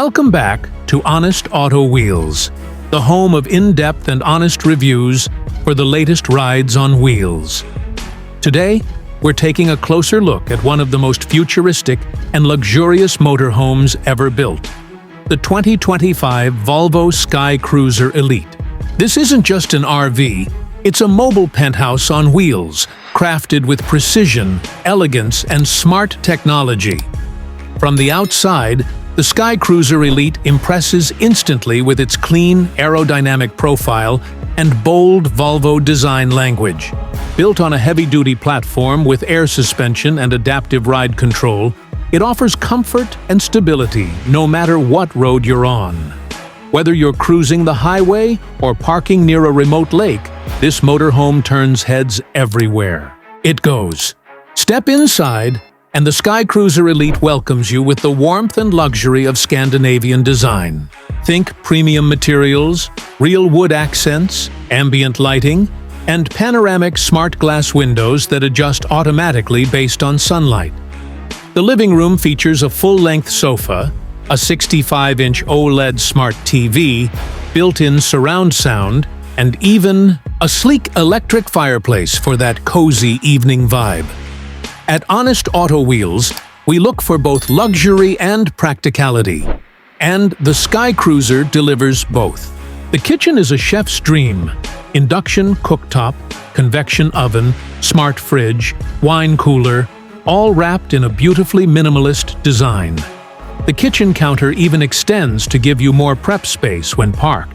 Welcome back to Honest Auto Wheels, the home of in-depth and honest reviews for the latest rides on wheels. Today, we're taking a closer look at one of the most futuristic and luxurious motorhomes ever built, the 2025 Volvo SkyCruiser Elite. This isn't just an RV, it's a mobile penthouse on wheels, crafted with precision, elegance, and smart technology. From the outside, the SkyCruiser Elite impresses instantly with its clean, aerodynamic profile and bold Volvo design language. Built on a heavy-duty platform with air suspension and adaptive ride control, it offers comfort and stability no matter what road you're on. Whether you're cruising the highway or parking near a remote lake, this motorhome turns heads everywhere. It goes. Step inside, and the SkyCruiser Elite welcomes you with the warmth and luxury of Scandinavian design. Think premium materials, real wood accents, ambient lighting, and panoramic smart glass windows that adjust automatically based on sunlight. The living room features a full-length sofa, a 65-inch OLED smart TV, built-in surround sound, and even a sleek electric fireplace for that cozy evening vibe. At Honest Auto Wheels, we look for both luxury and practicality, and the SkyCruiser delivers both. The kitchen is a chef's dream. Induction cooktop, convection oven, smart fridge, wine cooler, all wrapped in a beautifully minimalist design. The kitchen counter even extends to give you more prep space when parked.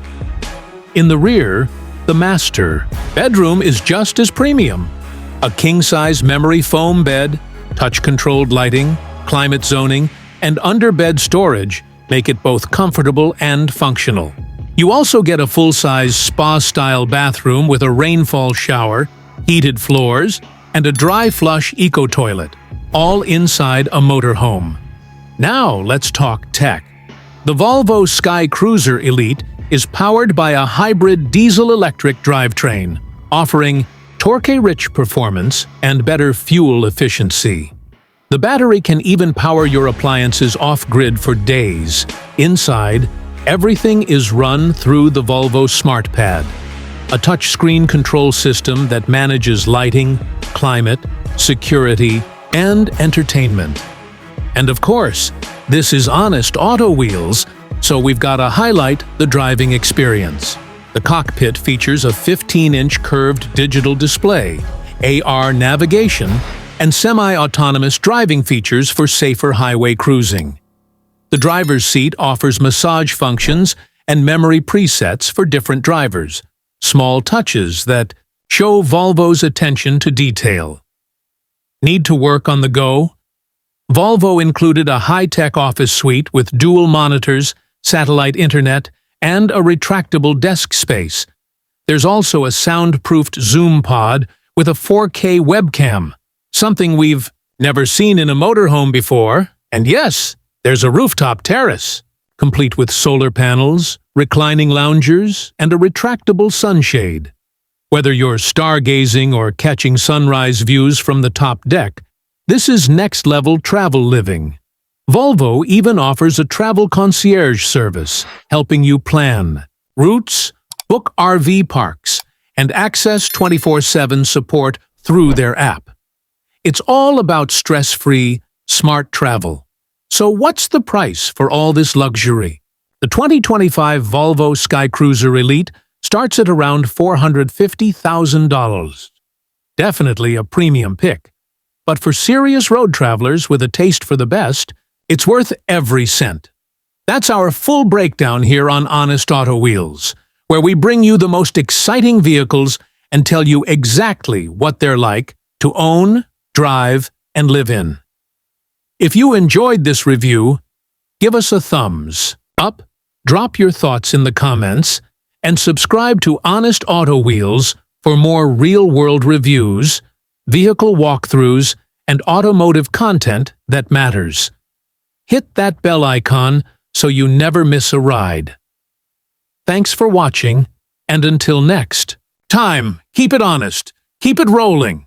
In the rear, the master bedroom is just as premium. A king-size memory foam bed, touch-controlled lighting, climate zoning, and underbed storage make it both comfortable and functional. You also get a full-size spa-style bathroom with a rainfall shower, heated floors, and a dry flush eco-toilet, all inside a motorhome. Now let's talk tech. The Volvo SkyCruiser Elite is powered by a hybrid diesel-electric drivetrain, offering torque-rich performance and better fuel efficiency. The battery can even power your appliances off-grid for days. Inside, everything is run through the Volvo SmartPad, a touchscreen control system that manages lighting, climate, security, and entertainment. And of course, this is Honest Auto Wheels, so we've got to highlight the driving experience. The cockpit features a 15-inch curved digital display, AR navigation, and semi-autonomous driving features for safer highway cruising. The driver's seat offers massage functions and memory presets for different drivers, small touches that show Volvo's attention to detail. Need to work on the go? Volvo included a high-tech office suite with dual monitors, satellite internet, and a retractable desk space. There's also a soundproofed Zoom pod with a 4K webcam, something we've never seen in a motorhome before. And yes, there's a rooftop terrace, complete with solar panels, reclining loungers, and a retractable sunshade. Whether you're stargazing or catching sunrise views from the top deck, this is next-level travel living. Volvo even offers a travel concierge service, helping you plan routes, book RV parks, and access 24/7 support through their app. It's all about stress-free, smart travel. So what's the price for all this luxury? The 2025 Volvo SkyCruiser Elite starts at around $450,000. Definitely a premium pick. But for serious road travelers with a taste for the best, it's worth every cent. That's our full breakdown here on Honest Auto Wheels, where we bring you the most exciting vehicles and tell you exactly what they're like to own, drive, and live in. If you enjoyed this review, give us a thumbs up, drop your thoughts in the comments, and subscribe to Honest Auto Wheels for more real-world reviews, vehicle walkthroughs, and automotive content that matters. Hit that bell icon so you never miss a ride. Thanks for watching, and until next time, keep it honest, keep it rolling.